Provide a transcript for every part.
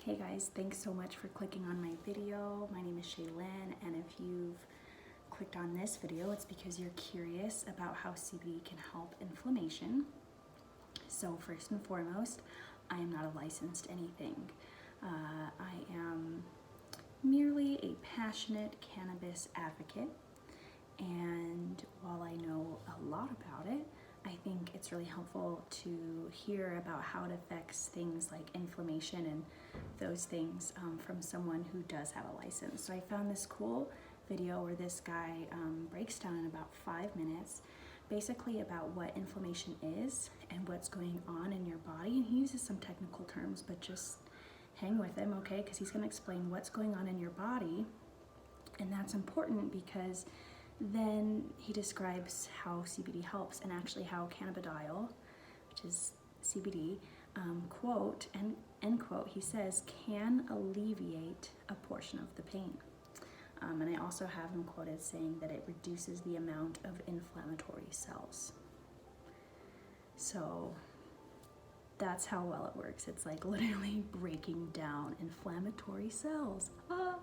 Hey guys, thanks so much for clicking on my video. My name is Shaylin, and if you've clicked on this video, it's because you're curious about how CBD can help inflammation. So first and foremost, I am not a licensed anything. I am merely a passionate cannabis advocate, and while I know a lot about it, I think it's really helpful to hear about how it affects things like inflammation and those things from someone who does have a license. So I found this cool video where this guy breaks down in about 5 minutes basically about what inflammation is and what's going on in your body. And he uses some technical terms, but just hang with him, okay? Because he's going to explain what's going on in your body. And that's important because then he describes how CBD helps, and actually how cannabidiol, which is CBD, quote, and end quote, he says, can alleviate a portion of the pain. And I also have him quoted saying that it reduces the amount of inflammatory cells. So that's how well it works. It's like literally breaking down inflammatory cells. What?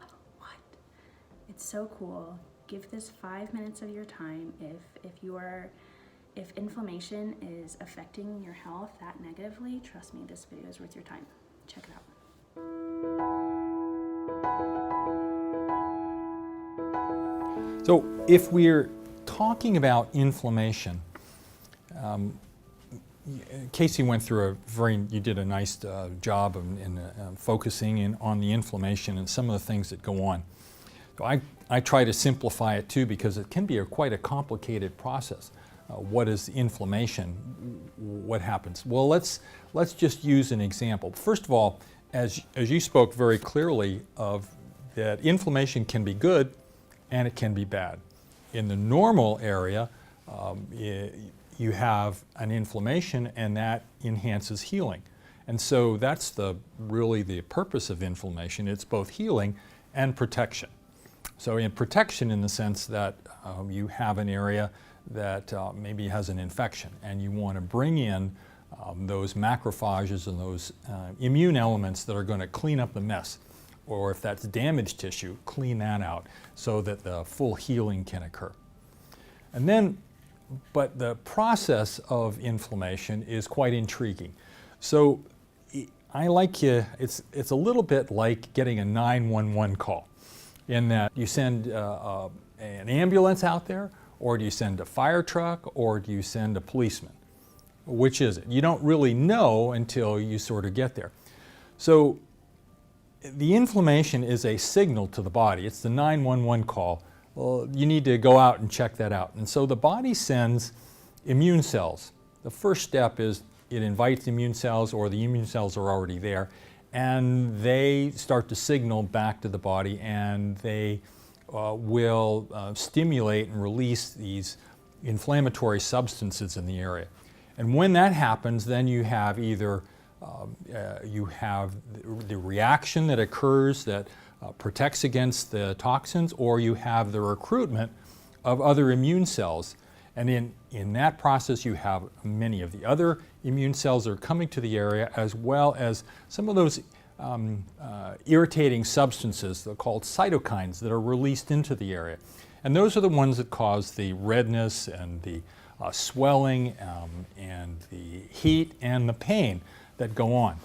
It's so cool. Give this 5 minutes of your time. If inflammation is affecting your health that negatively, trust me, this video is worth your time. Check it out. So if we're talking about inflammation, Casey went through you did a nice job in focusing in on the inflammation and some of the things that go on. So I try to simplify it too, because it can be quite a complicated process. What is inflammation? What happens? Well, let's just use an example. First of all, as you spoke very clearly of that inflammation can be good and it can be bad. In the normal area, you have an inflammation and that enhances healing. And so that's really the purpose of inflammation. It's both healing and protection. So in protection, in the sense that you have an area that maybe has an infection, and you want to bring in those macrophages and those immune elements that are going to clean up the mess, or if that's damaged tissue, clean that out so that the full healing can occur. And then, but the process of inflammation is quite intriguing. So it's a little bit like getting a 911 call, in that you send an ambulance out there, or do you send a fire truck, or do you send a policeman? Which is it? You don't really know until you sort of get there. So the inflammation is a signal to the body. It's the 911 call. Well, you need to go out and check that out. And so the body sends immune cells. The first step is it invites immune cells, or the immune cells are already there, and they start to signal back to the body, and they will stimulate and release these inflammatory substances in the area. And when that happens, then you have either you have the reaction that occurs that protects against the toxins, or you have the recruitment of other immune cells. And in that process, you have many of the other immune cells that are coming to the area, as well as some of those irritating substances called cytokines that are released into the area. And those are the ones that cause the redness and the swelling and the heat and the pain that go on.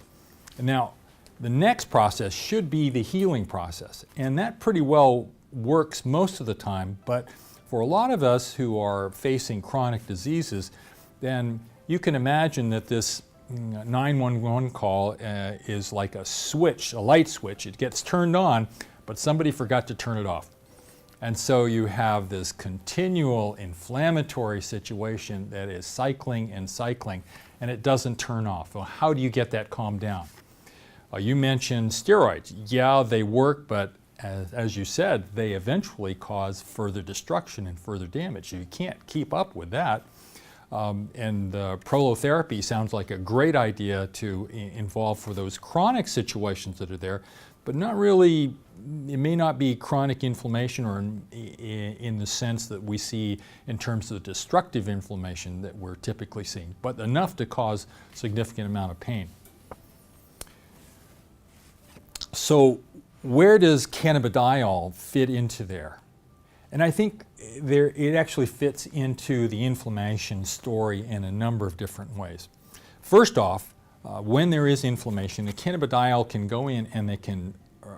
And now, the next process should be the healing process. And that pretty well works most of the time, but for a lot of us who are facing chronic diseases, then you can imagine that this 911 call is like a switch, a light switch. It gets turned on, but somebody forgot to turn it off. And so you have this continual inflammatory situation that is cycling and cycling, and it doesn't turn off. Well, how do you get that calmed down? You mentioned steroids. Yeah, they work, but as you said, they eventually cause further destruction and further damage. You can't keep up with that. And prolotherapy sounds like a great idea to involve for those chronic situations that are there, but not really. It may not be chronic inflammation, or in the sense that we see in terms of destructive inflammation that we're typically seeing, but enough to cause significant amount of pain. So where does cannabidiol fit into there? And I think it actually fits into the inflammation story in a number of different ways. First off, when there is inflammation, the cannabidiol can go in and they can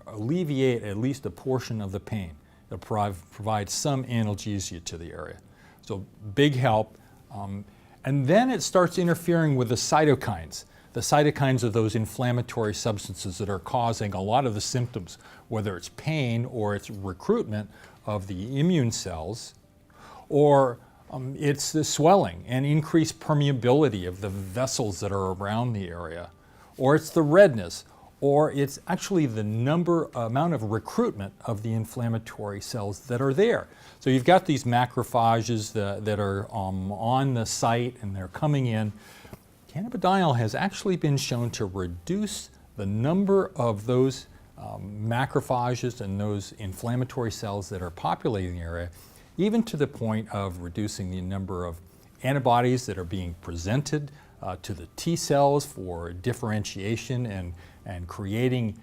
alleviate at least a portion of the pain. They'll provide some analgesia to the area. So big help. And then it starts interfering with the cytokines. The cytokines are those inflammatory substances that are causing a lot of the symptoms, whether it's pain or it's recruitment of the immune cells, or it's the swelling and increased permeability of the vessels that are around the area, or it's the redness, or it's actually the amount of recruitment of the inflammatory cells that are there. So you've got these macrophages that are on the site and they're coming in. Cannabidiol has actually been shown to reduce the number of those macrophages and those inflammatory cells that are populating the area, even to the point of reducing the number of antibodies that are being presented to the T cells for differentiation and creating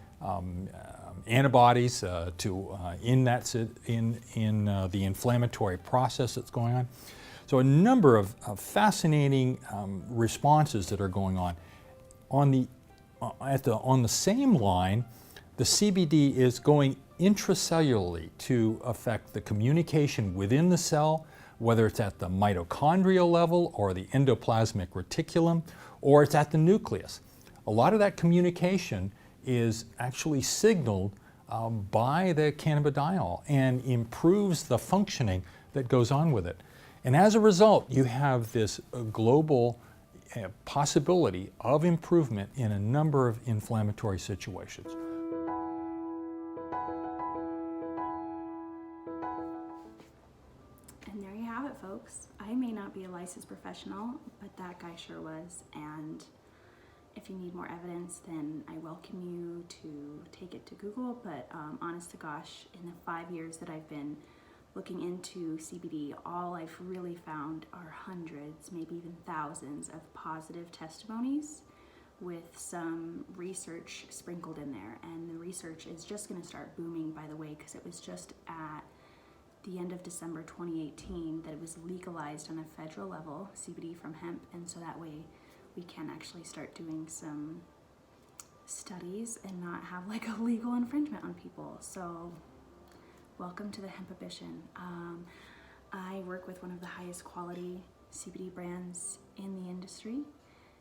antibodies in the inflammatory process that's going on. So a number of fascinating responses that are going on. On the same line, the CBD is going intracellularly to affect the communication within the cell, whether it's at the mitochondrial level or the endoplasmic reticulum, or it's at the nucleus. A lot of that communication is actually signaled by the cannabidiol and improves the functioning that goes on with it. And as a result, you have this global possibility of improvement in a number of inflammatory situations. And there you have it, folks. I may not be a licensed professional, but that guy sure was. And if you need more evidence, then I welcome you to take it to Google. But honest to gosh, in the 5 years that I've been looking into CBD, all I've really found are hundreds, maybe even thousands of positive testimonies with some research sprinkled in there. And the research is just going to start booming, by the way, because it was just at the end of December 2018 that it was legalized on a federal level, CBD from hemp, and so that way we can actually start doing some studies and not have like a legal infringement on people. So welcome to the Hempibition. I work with one of the highest quality CBD brands in the industry.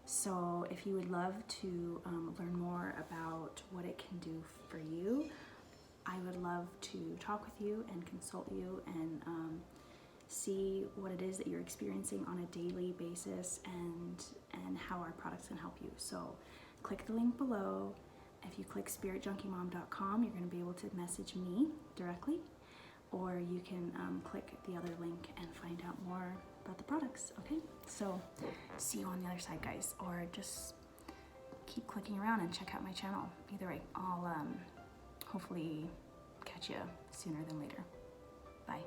So if you would love to learn more about what it can do for you, I would love to talk with you and consult you and see what it is that you're experiencing on a daily basis and how our products can help you. So click the link below. If you click spiritjunkiemom.com, you're going to be able to message me directly, or you can click the other link and find out more about the products. Okay, so see you on the other side, guys, or just keep clicking around and check out my channel. Either way, I'll hopefully catch you sooner than later. Bye.